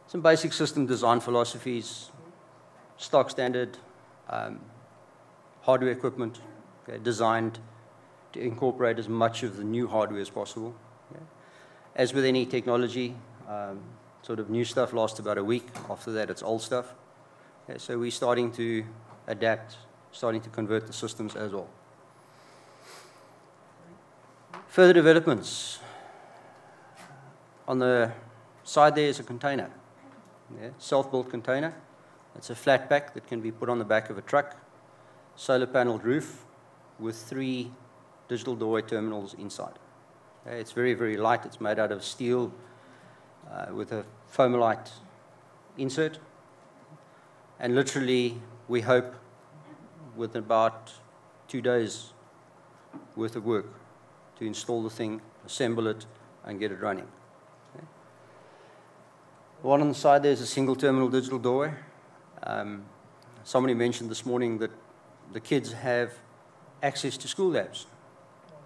Some basic system design philosophies, stock standard hardware equipment, okay, designed to incorporate as much of the new hardware as possible. Okay. As with any technology, sort of new stuff lasts about a week. After that, it's old stuff. Okay, so we're starting to adapt, starting to convert the systems as well. Further developments. On the side there is a container, self-built container. It's a flat pack that can be put on the back of a truck, solar paneled roof with 3 digital doorway terminals inside. Okay, it's very, very light. It's made out of steel with a foamolite insert. And literally, we hope, with about 2 days worth of work to install the thing, assemble it, and get it running. Okay. The one on the side there is a single terminal digital doorway. Somebody mentioned this morning that the kids have access to school labs.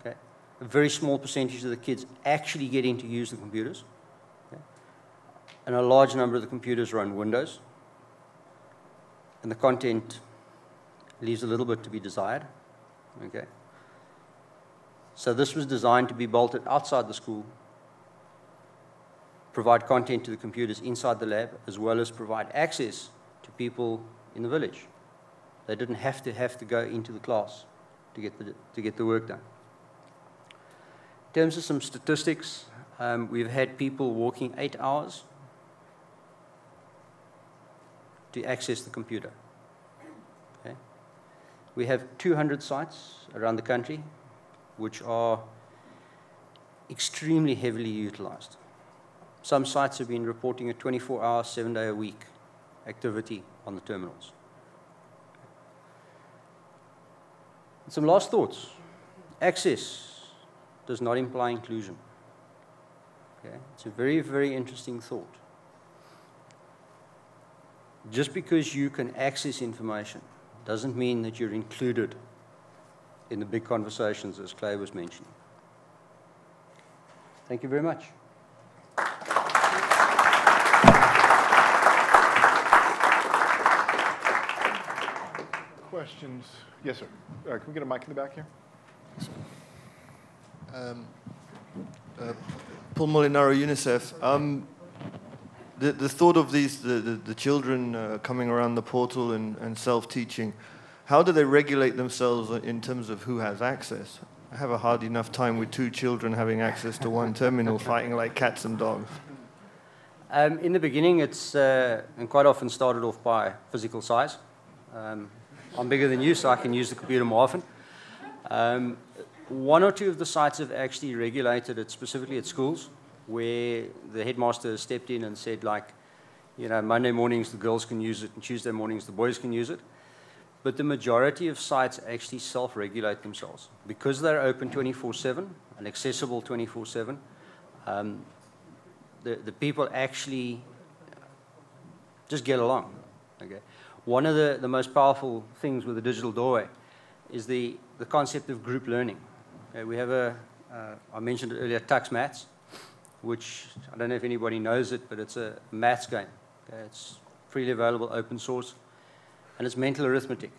Okay. A very small percentage of the kids actually getting to use the computers. Okay. And a large number of the computers run Windows. And the content leaves a little bit to be desired. Okay. So this was designed to be bolted outside the school, provide content to the computers inside the lab, as well as provide access to people in the village. They didn't have to go into the class to get the work done. In terms of some statistics, we've had people walking 8 hours to access the computer. Okay. We have 200 sites around the country which are extremely heavily utilized. Some sites have been reporting a 24-hour, 7-day-a-week activity on the terminals. And some last thoughts. Access does not imply inclusion. Okay. It's a very, very interesting thought. Just because you can access information doesn't mean that you're included in the big conversations, as Clay was mentioning. Thank you very much. Questions? Yes, sir. Can we get a mic in the back here? Paul Molinaro, UNICEF. The thought of these, the children coming around the portal and self-teaching, how do they regulate themselves in terms of who has access? I have a hard enough time with 2 children having access to one terminal, fighting like cats and dogs. In the beginning, it's and quite often started off by physical size. I'm bigger than you, so I can use the computer more often. 1 or 2 of the sites have actually regulated it specifically at schools, where the headmaster stepped in and said, like, you know, Monday mornings the girls can use it, and Tuesday mornings the boys can use it. But the majority of sites actually self-regulate themselves. Because they're open 24/7 and accessible 24/7, the people actually just get along. Okay? One of the most powerful things with the digital doorway is the concept of group learning. Okay? We have I mentioned it earlier, Tux Maths, which I don't know if anybody knows it, but it's a maths game. Okay? It's freely available, open source. And it's mental arithmetic.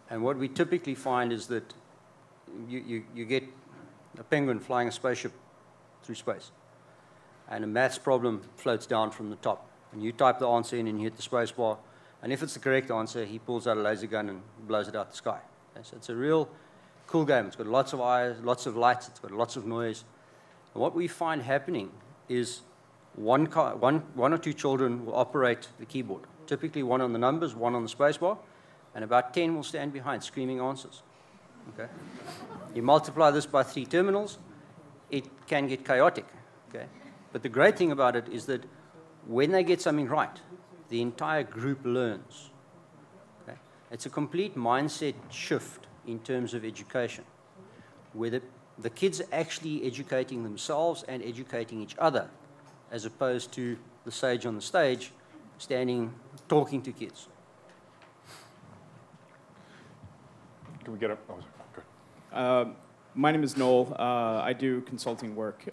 And what we typically find is that you get a penguin flying a spaceship through space. And a maths problem floats down from the top. And you type the answer in and you hit the space bar. And if it's the correct answer, he pulls out a laser gun and blows it out the sky. Okay, so it's a real cool game. It's got lots of eyes, lots of lights, it's got lots of noise. And what we find happening is one or 2 children will operate the keyboard. Typically 1 on the numbers, 1 on the spacebar, and about 10 will stand behind screaming answers. Okay? You multiply this by 3 terminals, it can get chaotic. Okay? But the great thing about it is that when they get something right, the entire group learns. Okay? It's a complete mindset shift in terms of education, where the kids are actually educating themselves and educating each other, as opposed to the sage on the stage standing, talking to kids. Can we get up? Oh, good. My name is Noel. I do consulting work.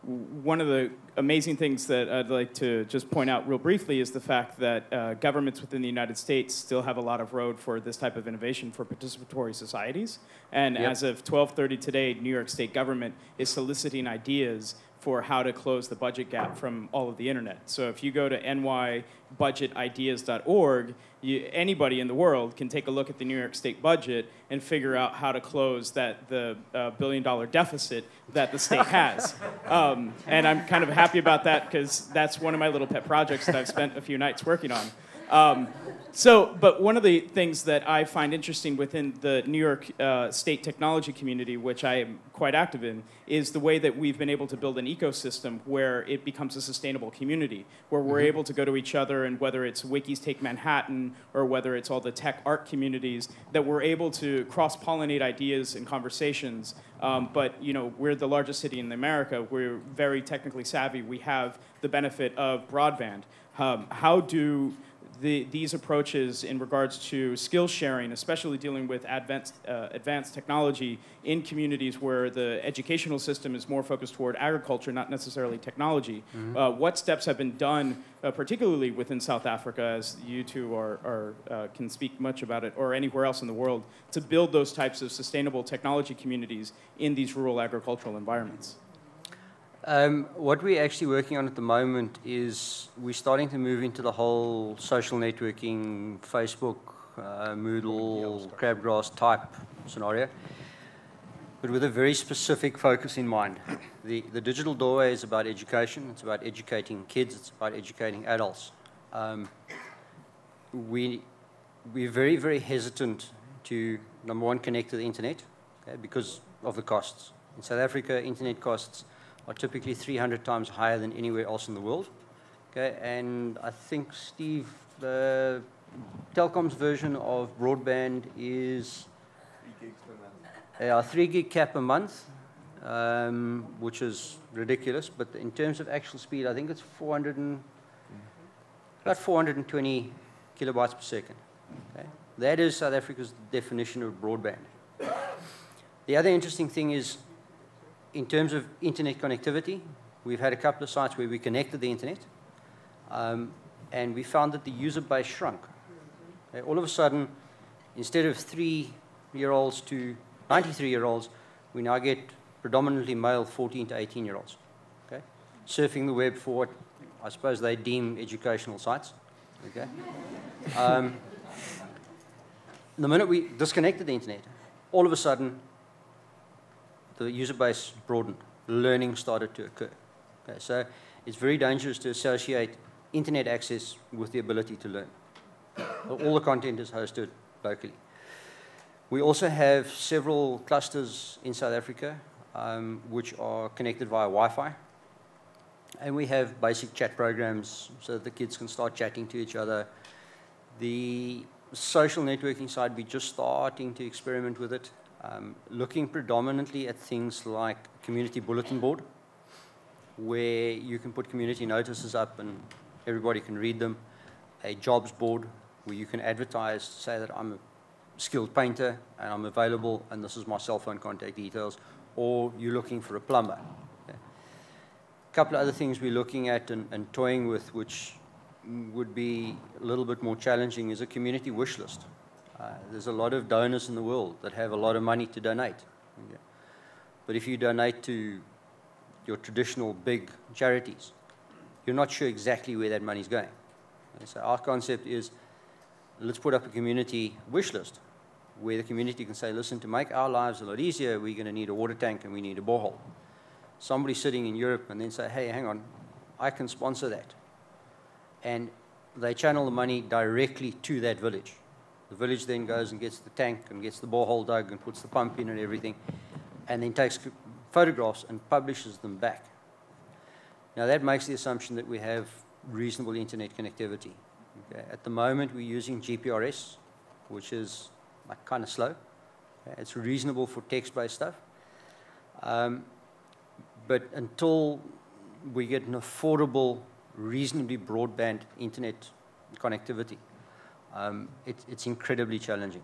one of the amazing things that I'd like to just point out real briefly is the fact that governments within the United States still have a lot of road for this type of innovation for participatory societies. And as of 12:30 today, New York State government is soliciting ideas for how to close the budget gap from all of the internet. So if you go to nybudgetideas.org, anybody in the world can take a look at the New York State budget and figure out how to close the $1 billion deficit that the state has. And I'm kind of happy about that because that's one of my little pet projects that I've spent a few nights working on. But one of the things that I find interesting within the New York State technology community, which I am quite active in, is the way that we've been able to build an ecosystem where it becomes a sustainable community, where we're able to go to each other, and whether it's Wikis Take Manhattan or whether it's all the tech art communities, that we're able to cross-pollinate ideas and conversations. But we're the largest city in America. We're very technically savvy. We have the benefit of broadband. How do these approaches in regards to skill sharing, especially dealing with advanced technology in communities where the educational system is more focused toward agriculture, not necessarily technology. What steps have been done, particularly within South Africa, as you two can speak much about it, or anywhere else in the world, to build those types of sustainable technology communities in these rural agricultural environments? What we're actually working on at the moment is we're starting to move into the whole social networking, Facebook, Moodle, crabgrass type scenario, but with a very specific focus in mind. The digital doorway is about education. It's about educating kids. It's about educating adults. We're very, very hesitant to, number one, connect to the internet, okay, because of the costs. In South Africa, internet costs are typically 300 times higher than anywhere else in the world. Okay, and I think, Steve, the Telkom's version of broadband is 3 gigs per month. 3 gig cap a month, which is ridiculous. But in terms of actual speed, I think it's about 420 kilobytes per second. Okay? That is South Africa's definition of broadband. The other interesting thing is, in terms of internet connectivity, we've had a couple of sites where we connected the internet, and we found that the user base shrunk. Okay? All of a sudden, instead of 3-year-olds to 93-year-olds, we now get predominantly male 14 to 18-year-olds, okay? Surfing the web for what I suppose they deem educational sites. Okay? The minute we disconnected the internet, all of a sudden, the user base broadened. Learning started to occur. Okay, so it's very dangerous to associate internet access with the ability to learn. All the content is hosted locally. We also have several clusters in South Africa which are connected via Wi-Fi. And we have basic chat programs so that the kids can start chatting to each other. The social networking side, we're just starting to experiment with it. Looking predominantly at things like community bulletin board, where you can put community notices up and everybody can read them. A jobs board, where you can advertise, say that I'm a skilled painter and I'm available and this is my cell phone contact details, or you're looking for a plumber. Okay. A couple of other things we're looking at and toying with, which would be a little bit more challenging, is a community wish list. There's a lot of donors in the world that have a lot of money to donate. Okay. But if you donate to your traditional big charities, you're not sure exactly where that money's going. Okay. So our concept is, let's put up a community wish list where the community can say, listen, to make our lives a lot easier, we're going to need a water tank and we need a borehole. Somebody sitting in Europe and then say, hey, hang on, I can sponsor that. And they channel the money directly to that village. The village then goes and gets the tank and gets the borehole dug and puts the pump in and everything, and then takes photographs and publishes them back. Now that makes the assumption that we have reasonable internet connectivity. Okay. At the moment, we're using GPRS, which is like kind of slow. Okay. It's reasonable for text-based stuff. But until we get an affordable, reasonably broadband internet connectivity, it's incredibly challenging.